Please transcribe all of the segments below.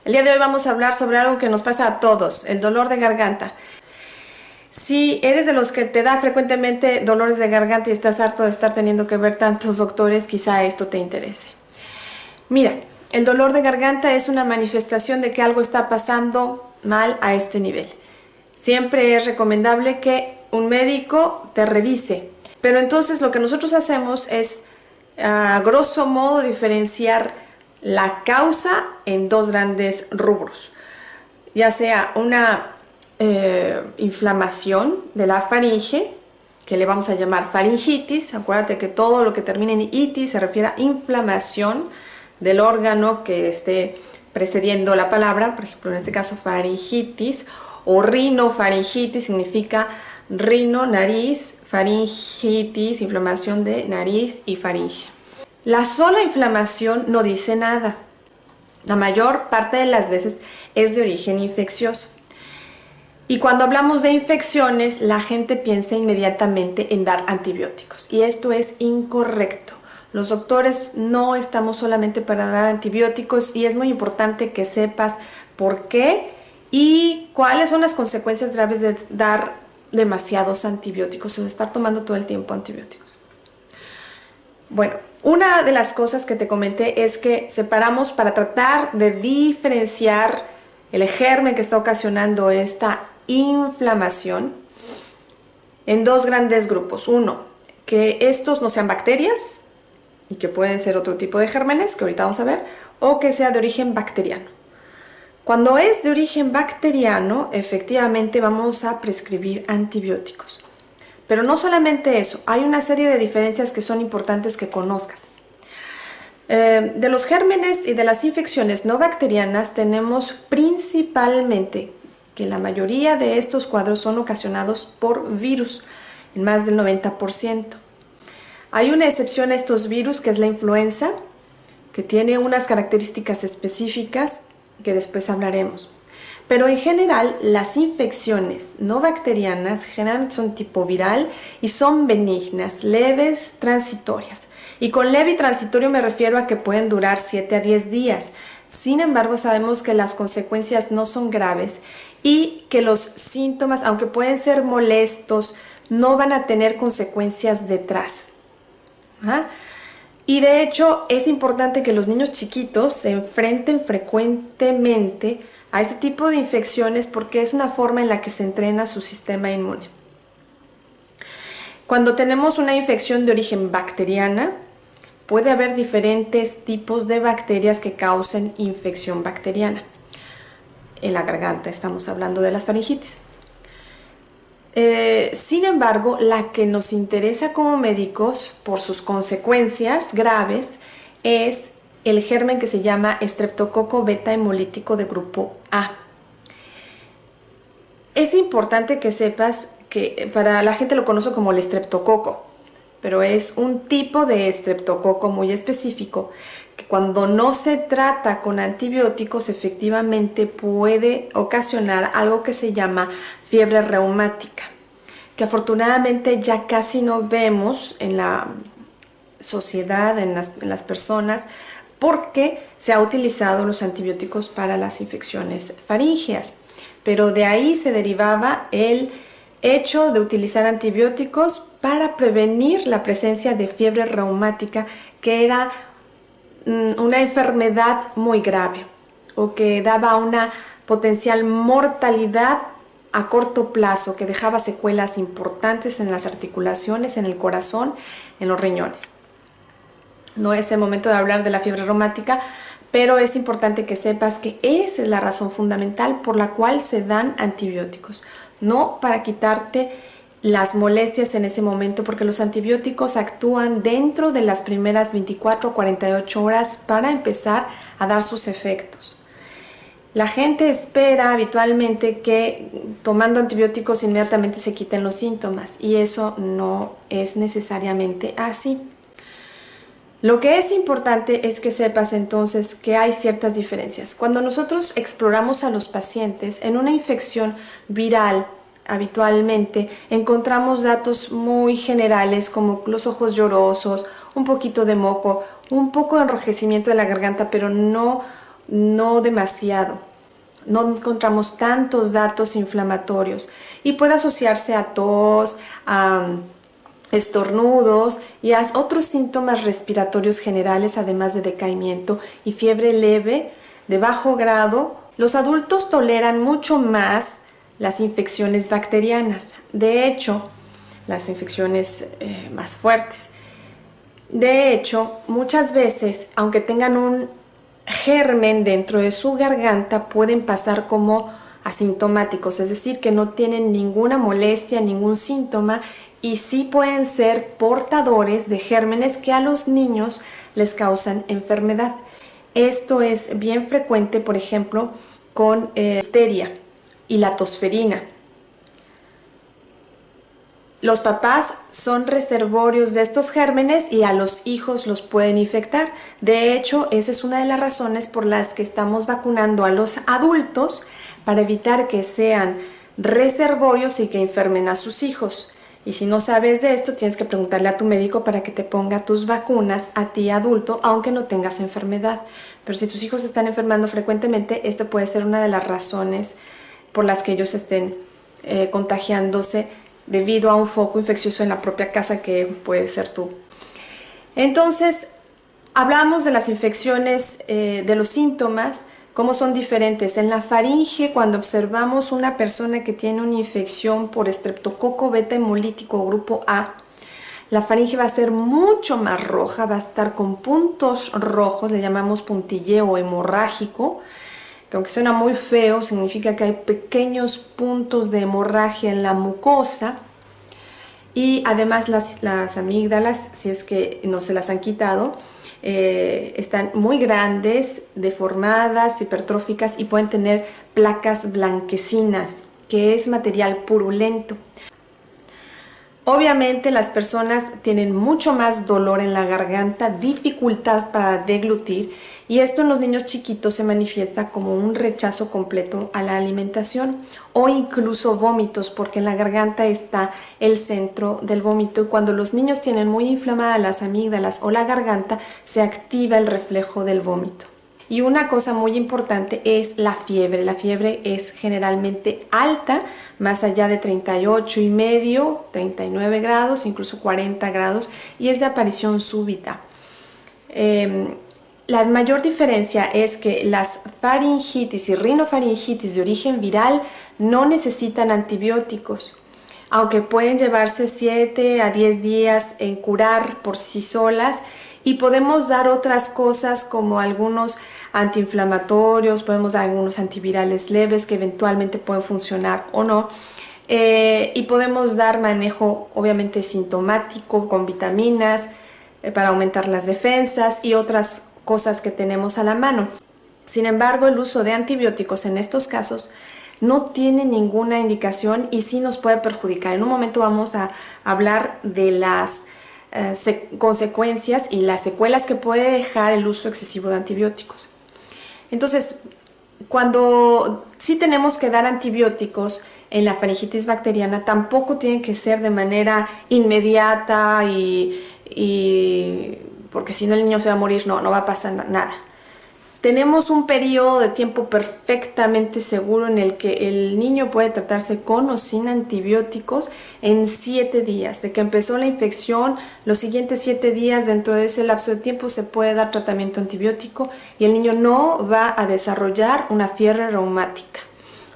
El día de hoy vamos a hablar sobre algo que nos pasa a todos, el dolor de garganta. Si eres de los que te da frecuentemente dolores de garganta y estás harto de estar teniendo que ver tantos doctores, quizá esto te interese. Mira, el dolor de garganta es una manifestación de que algo está pasando mal a este nivel. Siempre es recomendable que un médico te revise, pero entonces lo que nosotros hacemos es, a grosso modo, diferenciar la causa en dos grandes rubros, ya sea una inflamación de la faringe, que le vamos a llamar faringitis. Acuérdate que todo lo que termine en itis se refiere a inflamación del órgano que esté precediendo la palabra, por ejemplo en este caso faringitis, o rinofaringitis significa rino, nariz, faringitis, inflamación de nariz y faringe. La sola inflamación no dice nada. La mayor parte de las veces es de origen infeccioso. Y cuando hablamos de infecciones, la gente piensa inmediatamente en dar antibióticos. Y esto es incorrecto. Los doctores no estamos solamente para dar antibióticos y es muy importante que sepas por qué y cuáles son las consecuencias graves de dar demasiados antibióticos o de estar tomando todo el tiempo antibióticos. Bueno, una de las cosas que te comenté es que separamos para tratar de diferenciar el germen que está ocasionando esta inflamación en dos grandes grupos. Uno, que estos no sean bacterias y que pueden ser otro tipo de gérmenes que ahorita vamos a ver, o que sea de origen bacteriano. Cuando es de origen bacteriano, efectivamente vamos a prescribir antibióticos. Pero no solamente eso, hay una serie de diferencias que son importantes que conozcas. De los gérmenes y de las infecciones no bacterianas tenemos principalmente que la mayoría de estos cuadros son ocasionados por virus, en más del 90%. Hay una excepción a estos virus que es la influenza, que tiene unas características específicas que después hablaremos. Pero en general las infecciones no bacterianas generalmente son tipo viral y son benignas, leves, transitorias. Y con leve y transitorio me refiero a que pueden durar 7 a 10 días. Sin embargo, sabemos que las consecuencias no son graves y que los síntomas, aunque pueden ser molestos, no van a tener consecuencias detrás. ¿Ah? Y de hecho es importante que los niños chiquitos se enfrenten frecuentemente a este tipo de infecciones porque es una forma en la que se entrena su sistema inmune. Cuando tenemos una infección de origen bacteriana, puede haber diferentes tipos de bacterias que causen infección bacteriana. En la garganta estamos hablando de las faringitis. Sin embargo, la que nos interesa como médicos por sus consecuencias graves es el germen que se llama Streptococo beta hemolítico de grupo A. Es importante que sepas que para la gente lo conoce como el estreptococo, pero es un tipo de estreptococo muy específico que cuando no se trata con antibióticos efectivamente puede ocasionar algo que se llama fiebre reumática, que afortunadamente ya casi no vemos en la sociedad, en las personas, porque se ha utilizado los antibióticos para las infecciones faríngeas. Pero de ahí se derivaba el hecho de utilizar antibióticos para prevenir la presencia de fiebre reumática, que era una enfermedad muy grave o que daba una potencial mortalidad a corto plazo, que dejaba secuelas importantes en las articulaciones, en el corazón, en los riñones. No es el momento de hablar de la fiebre reumática, pero es importante que sepas que esa es la razón fundamental por la cual se dan antibióticos, no para quitarte las molestias en ese momento, porque los antibióticos actúan dentro de las primeras 24 o 48 horas para empezar a dar sus efectos. La gente espera habitualmente que tomando antibióticos inmediatamente se quiten los síntomas y eso no es necesariamente así. Lo que es importante es que sepas entonces que hay ciertas diferencias. Cuando nosotros exploramos a los pacientes en una infección viral, habitualmente encontramos datos muy generales como los ojos llorosos, un poquito de moco, un poco de enrojecimiento de la garganta, pero no no demasiado. No encontramos tantos datos inflamatorios y puede asociarse a tos, a estornudos y a otros síntomas respiratorios generales, además de decaimiento y fiebre leve de bajo grado. Los adultos toleran mucho más las infecciones bacterianas, de hecho, las infecciones más fuertes. De hecho, muchas veces, aunque tengan un germen dentro de su garganta, pueden pasar como asintomáticos, es decir, que no tienen ninguna molestia, ningún síntoma, y sí pueden ser portadores de gérmenes que a los niños les causan enfermedad. Esto es bien frecuente, por ejemplo, con difteria y la tosferina. Los papás son reservorios de estos gérmenes y a los hijos los pueden infectar. De hecho, esa es una de las razones por las que estamos vacunando a los adultos para evitar que sean reservorios y que enfermen a sus hijos. Y si no sabes de esto, tienes que preguntarle a tu médico para que te ponga tus vacunas a ti adulto, aunque no tengas enfermedad. Pero si tus hijos están enfermando frecuentemente, esto puede ser una de las razones por las que ellos estén contagiándose debido a un foco infeccioso en la propia casa, que puede ser tú. Entonces, hablamos de las infecciones, de los síntomas, cómo son diferentes. En la faringe, cuando observamos una persona que tiene una infección por estreptococo beta hemolítico grupo A, la faringe va a ser mucho más roja, va a estar con puntos rojos, le llamamos puntilleo hemorrágico, que aunque suena muy feo, significa que hay pequeños puntos de hemorragia en la mucosa, y además las amígdalas, si es que no se las han quitado, están muy grandes, deformadas, hipertróficas, y pueden tener placas blanquecinas, que es material purulento. Obviamente las personas tienen mucho más dolor en la garganta, dificultad para deglutir, y esto en los niños chiquitos se manifiesta como un rechazo completo a la alimentación o incluso vómitos, porque en la garganta está el centro del vómito, y cuando los niños tienen muy inflamadas las amígdalas o la garganta, se activa el reflejo del vómito. Y una cosa muy importante es la fiebre. La fiebre es generalmente alta, más allá de 38,5, 39 grados, incluso 40 grados, y es de aparición súbita. La mayor diferencia es que las faringitis y rinofaringitis de origen viral no necesitan antibióticos, aunque pueden llevarse 7 a 10 días en curar por sí solas, y podemos dar otras cosas como algunos antiinflamatorios, podemos dar algunos antivirales leves que eventualmente pueden funcionar o no, y podemos dar manejo obviamente sintomático con vitaminas para aumentar las defensas y otras cosas que tenemos a la mano. Sin embargo, el uso de antibióticos en estos casos no tiene ninguna indicación y sí nos puede perjudicar. En un momento vamos a hablar de las consecuencias y las secuelas que puede dejar el uso excesivo de antibióticos. Entonces, cuando sí tenemos que dar antibióticos en la faringitis bacteriana, tampoco tiene que ser de manera inmediata porque si no el niño se va a morir, no va a pasar nada. Tenemos un periodo de tiempo perfectamente seguro en el que el niño puede tratarse con o sin antibióticos en 7 días. De que empezó la infección, los siguientes 7 días, dentro de ese lapso de tiempo, se puede dar tratamiento antibiótico y el niño no va a desarrollar una fiebre reumática,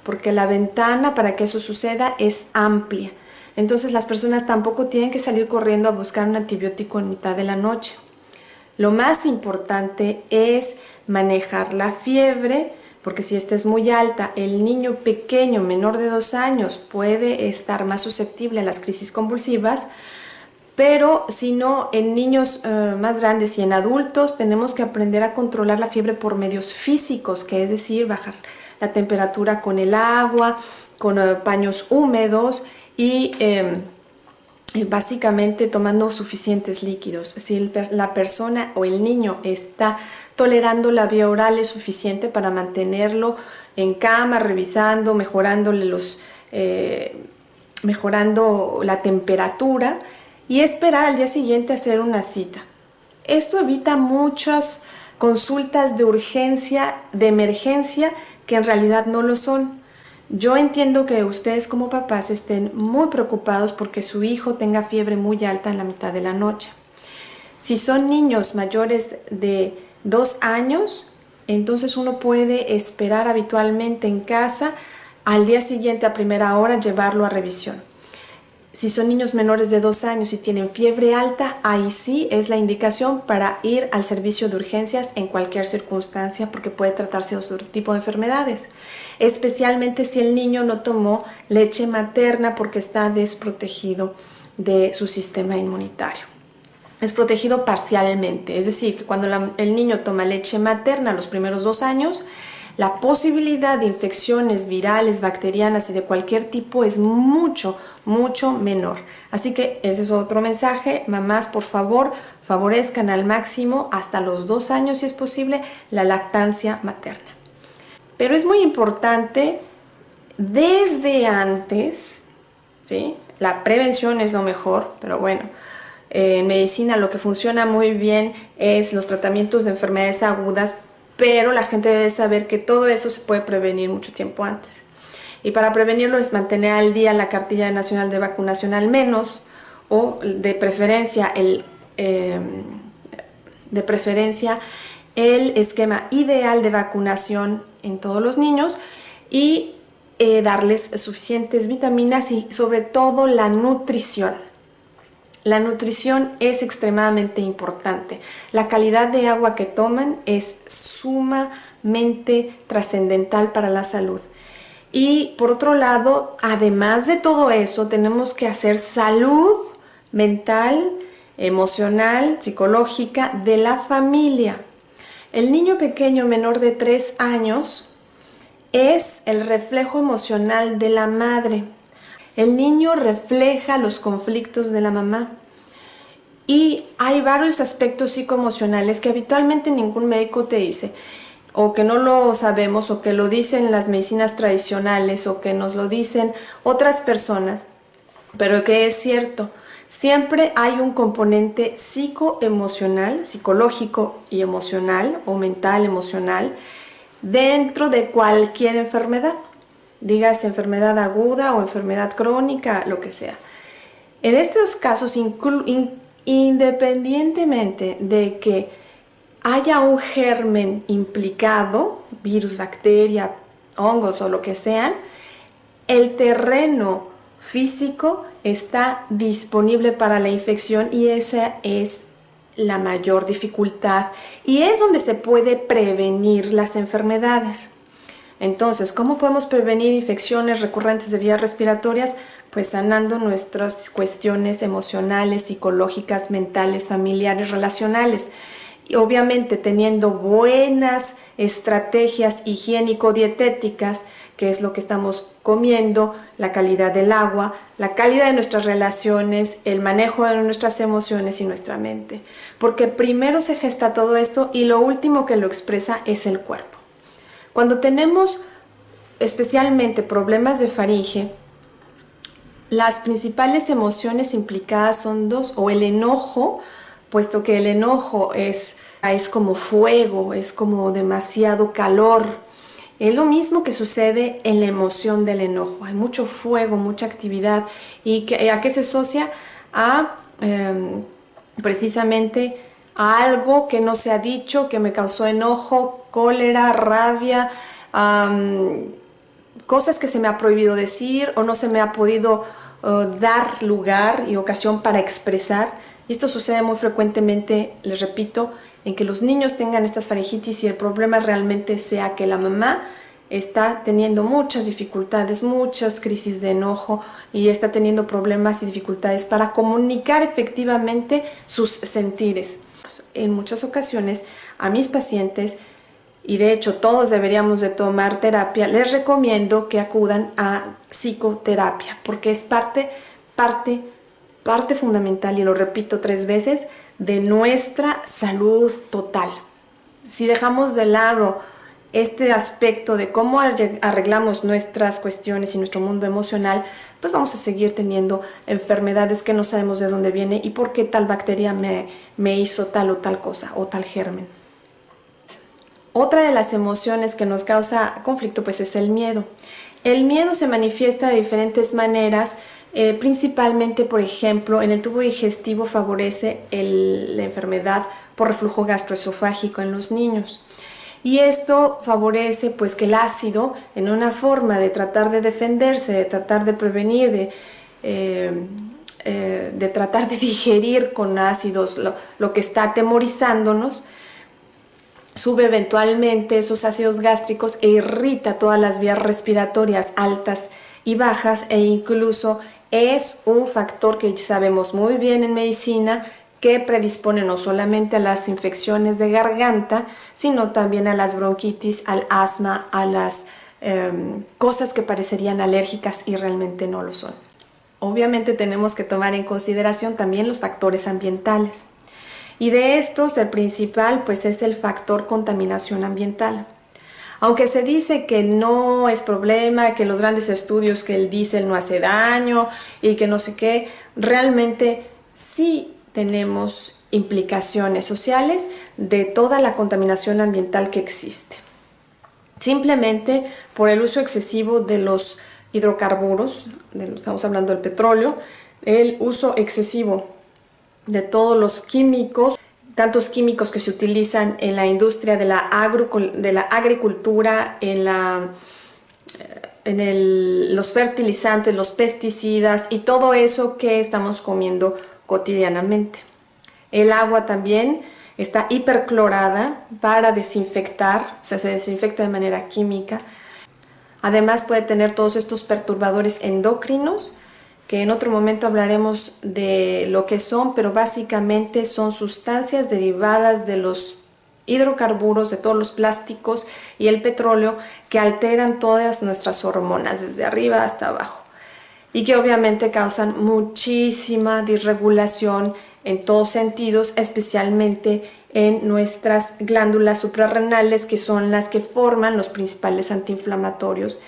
porque la ventana para que eso suceda es amplia. Entonces las personas tampoco tienen que salir corriendo a buscar un antibiótico en mitad de la noche. Lo más importante es manejar la fiebre, porque si esta es muy alta, el niño pequeño, menor de 2 años, puede estar más susceptible a las crisis convulsivas, pero si no, en niños más grandes y en adultos tenemos que aprender a controlar la fiebre por medios físicos, que es decir, bajar la temperatura con el agua, con paños húmedos y básicamente tomando suficientes líquidos. Si la persona o el niño está tolerando la vía oral, es suficiente para mantenerlo en cama, revisando, mejorando la temperatura, y esperar al día siguiente a hacer una cita. Esto evita muchas consultas de urgencia, de emergencia, que en realidad no lo son. Yo entiendo que ustedes como papás estén muy preocupados porque su hijo tenga fiebre muy alta en la mitad de la noche. Si son niños mayores de 2 años, entonces uno puede esperar habitualmente en casa, al día siguiente a primera hora llevarlo a revisión. Si son niños menores de 2 años y tienen fiebre alta, ahí sí es la indicación para ir al servicio de urgencias en cualquier circunstancia, porque puede tratarse de otro tipo de enfermedades, especialmente si el niño no tomó leche materna porque está desprotegido de su sistema inmunitario. Es protegido parcialmente, es decir, que cuando el niño toma leche materna los primeros 2 años, la posibilidad de infecciones virales, bacterianas y de cualquier tipo es mucho menor. Así que ese es otro mensaje. Mamás, por favor, favorezcan al máximo hasta los 2 años, si es posible, la lactancia materna. Pero es muy importante desde antes, ¿sí? La prevención es lo mejor, pero bueno, en medicina lo que funciona muy bien es los tratamientos de enfermedades agudas, pero la gente debe saber que todo eso se puede prevenir mucho tiempo antes. Y para prevenirlo es mantener al día la cartilla nacional de vacunación al menos, o de preferencia el esquema ideal de vacunación en todos los niños y darles suficientes vitaminas y sobre todo la nutrición. La nutrición es extremadamente importante. La calidad de agua que toman es sumamente trascendental para la salud. Y por otro lado, además de todo eso, tenemos que hacer salud mental, emocional, psicológica de la familia. El niño pequeño menor de 3 años es el reflejo emocional de la madre. El niño refleja los conflictos de la mamá. Y hay varios aspectos psicoemocionales que habitualmente ningún médico te dice, o que no lo sabemos, o que lo dicen las medicinas tradicionales, o que nos lo dicen otras personas, pero que es cierto. Siempre hay un componente psicoemocional, psicológico y emocional, o mental, emocional, dentro de cualquier enfermedad. Digas enfermedad aguda o enfermedad crónica, lo que sea. En estos casos, independientemente de que haya un germen implicado, virus, bacteria, hongos o lo que sean, el terreno físico está disponible para la infección y esa es la mayor dificultad y es donde se puede prevenir las enfermedades. Entonces, ¿cómo podemos prevenir infecciones recurrentes de vías respiratorias? Pues sanando nuestras cuestiones emocionales, psicológicas, mentales, familiares, relacionales. Y obviamente teniendo buenas estrategias higiénico-dietéticas, que es lo que estamos comiendo, la calidad del agua, la calidad de nuestras relaciones, el manejo de nuestras emociones y nuestra mente. Porque primero se gesta todo esto y lo último que lo expresa es el cuerpo. Cuando tenemos especialmente problemas de faringe, las principales emociones implicadas son 2, o el enojo, puesto que el enojo es como fuego, es como demasiado calor. Es lo mismo que sucede en la emoción del enojo. Hay mucho fuego, mucha actividad. ¿Y a qué se asocia? Precisamente a algo que no se ha dicho, que me causó enojo, cólera, rabia, cosas que se me ha prohibido decir o no se me ha podido dar lugar y ocasión para expresar. Y esto sucede muy frecuentemente, les repito, en que los niños tengan estas faringitis y el problema realmente sea que la mamá está teniendo muchas dificultades, muchas crisis de enojo y está teniendo problemas y dificultades para comunicar efectivamente sus sentires. En muchas ocasiones a mis pacientes, y de hecho todos deberíamos de tomar terapia, les recomiendo que acudan a psicoterapia porque es parte fundamental, y lo repito 3 veces, de nuestra salud total. Si dejamos de lado este aspecto de cómo arreglamos nuestras cuestiones y nuestro mundo emocional, pues vamos a seguir teniendo enfermedades que no sabemos de dónde viene y por qué tal bacteria me hizo tal o tal cosa o tal germen. Otra de las emociones que nos causa conflicto pues es el miedo. El miedo se manifiesta de diferentes maneras, principalmente, por ejemplo, en el tubo digestivo favorece la enfermedad por reflujo gastroesofágico en los niños. Y esto favorece pues que el ácido, en una forma de tratar de defenderse, de tratar de prevenir, de tratar de digerir con ácidos lo que está atemorizándonos, sube eventualmente esos ácidos gástricos e irrita todas las vías respiratorias altas y bajas, e incluso es un factor que sabemos muy bien en medicina que predispone no solamente a las infecciones de garganta, sino también a las bronquitis, al asma, a las cosas que parecerían alérgicas y realmente no lo son. Obviamente tenemos que tomar en consideración también los factores ambientales. Y de estos, el principal pues es el factor contaminación ambiental. Aunque se dice que no es problema, que los grandes estudios que el diésel no hace daño y que no sé qué, realmente sí tenemos implicaciones sociales de toda la contaminación ambiental que existe. Simplemente por el uso excesivo de los hidrocarburos, estamos hablando del petróleo, el uso excesivo de todos los químicos, tantos químicos que se utilizan en la industria de la agricultura, los fertilizantes, los pesticidas y todo eso que estamos comiendo cotidianamente. El agua también está hiperclorada para desinfectar, o sea, se desinfecta de manera química. Además puede tener todos estos perturbadores endocrinos, que en otro momento hablaremos de lo que son, pero básicamente son sustancias derivadas de los hidrocarburos, de todos los plásticos y el petróleo, que alteran todas nuestras hormonas, desde arriba hasta abajo, y que obviamente causan muchísima disregulación en todos sentidos, especialmente en nuestras glándulas suprarrenales, que son las que forman los principales antiinflamatorios,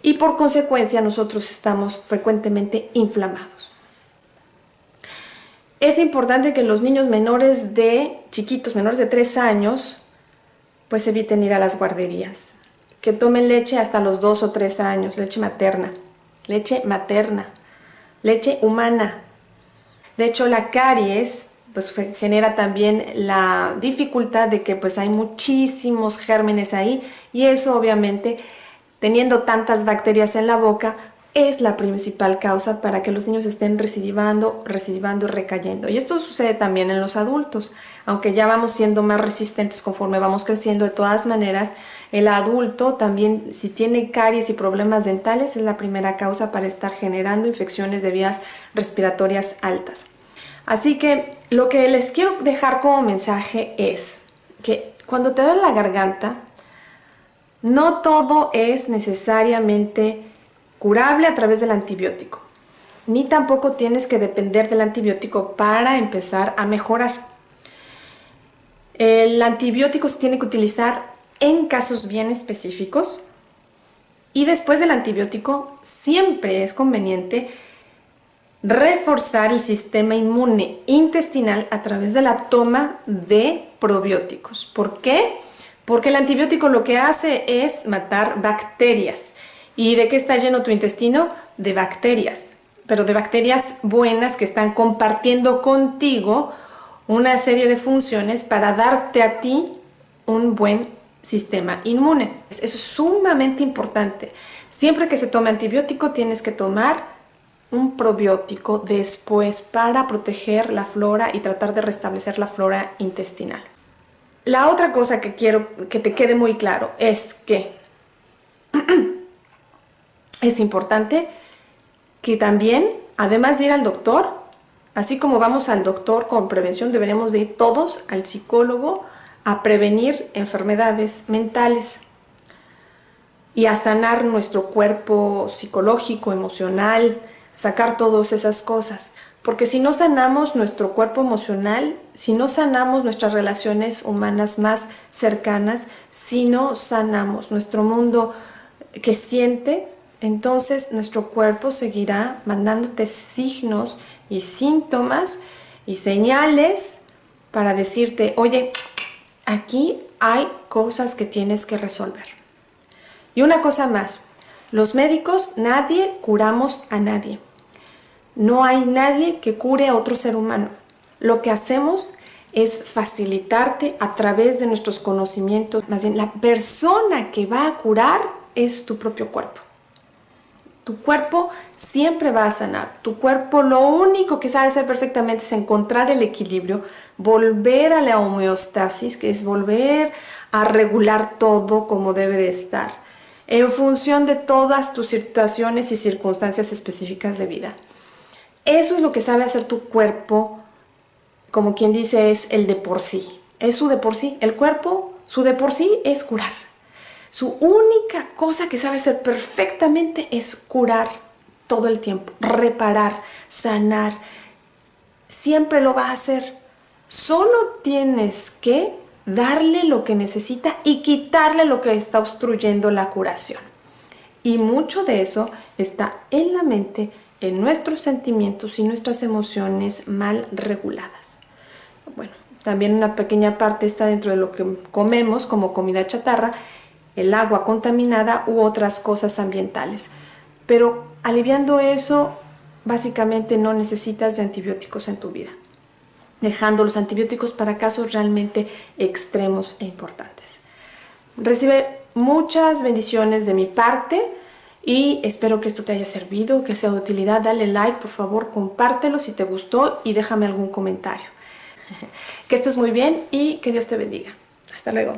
y por consecuencia nosotros estamos frecuentemente inflamados. Es importante que los niños menores de 3 años, pues eviten ir a las guarderías, que tomen leche hasta los 2 o 3 años, leche materna, leche humana. De hecho, la caries pues genera también la dificultad de que pues hay muchísimos gérmenes ahí, y eso obviamente, teniendo tantas bacterias en la boca, es la principal causa para que los niños estén recidivando y recayendo. Y esto sucede también en los adultos, aunque ya vamos siendo más resistentes conforme vamos creciendo. De todas maneras, el adulto también, si tiene caries y problemas dentales, es la primera causa para estar generando infecciones de vías respiratorias altas. Así que lo que les quiero dejar como mensaje es que cuando te duele la garganta, no todo es necesariamente curable a través del antibiótico, ni tampoco tienes que depender del antibiótico para empezar a mejorar. El antibiótico se tiene que utilizar en casos bien específicos, y después del antibiótico siempre es conveniente reforzar el sistema inmune intestinal a través de la toma de probióticos. ¿Por qué? Porque el antibiótico lo que hace es matar bacterias. ¿Y de qué está lleno tu intestino? De bacterias, pero de bacterias buenas que están compartiendo contigo una serie de funciones para darte a ti un buen sistema inmune. Eso es sumamente importante. Siempre que se tome antibiótico tienes que tomar un probiótico después para proteger la flora y tratar de restablecer la flora intestinal. La otra cosa que quiero que te quede muy claro es que es importante que también, además de ir al doctor, así como vamos al doctor con prevención, deberemos de ir todos al psicólogo a prevenir enfermedades mentales y a sanar nuestro cuerpo psicológico, emocional, sacar todas esas cosas. Porque si no sanamos nuestro cuerpo emocional, si no sanamos nuestras relaciones humanas más cercanas, si no sanamos nuestro mundo que siente, entonces nuestro cuerpo seguirá mandándote signos y síntomas y señales para decirte, oye, aquí hay cosas que tienes que resolver. Y una cosa más, los médicos, nadie curamos a nadie. No hay nadie que cure a otro ser humano. Lo que hacemos es facilitarte a través de nuestros conocimientos. Más bien, la persona que va a curar es tu propio cuerpo. Tu cuerpo siempre va a sanar. Tu cuerpo lo único que sabe hacer perfectamente es encontrar el equilibrio, volver a la homeostasis, que es volver a regular todo como debe de estar, en función de todas tus situaciones y circunstancias específicas de vida. Eso es lo que sabe hacer tu cuerpo, como quien dice, es el de por sí. Es su de por sí. El cuerpo, su de por sí es curar. Su única cosa que sabe hacer perfectamente es curar todo el tiempo, reparar, sanar. Siempre lo va a hacer. Solo tienes que darle lo que necesita y quitarle lo que está obstruyendo la curación. Y mucho de eso está en la mente, en nuestros sentimientos y nuestras emociones mal reguladas. Bueno, también una pequeña parte está dentro de lo que comemos como comida chatarra, el agua contaminada u otras cosas ambientales. Pero aliviando eso, básicamente no necesitas de antibióticos en tu vida, dejando los antibióticos para casos realmente extremos e importantes. Recibe muchas bendiciones de mi parte y espero que esto te haya servido, que sea de utilidad. Dale like, por favor, compártelo si te gustó y déjame algún comentario. Que estés muy bien y que Dios te bendiga. Hasta luego.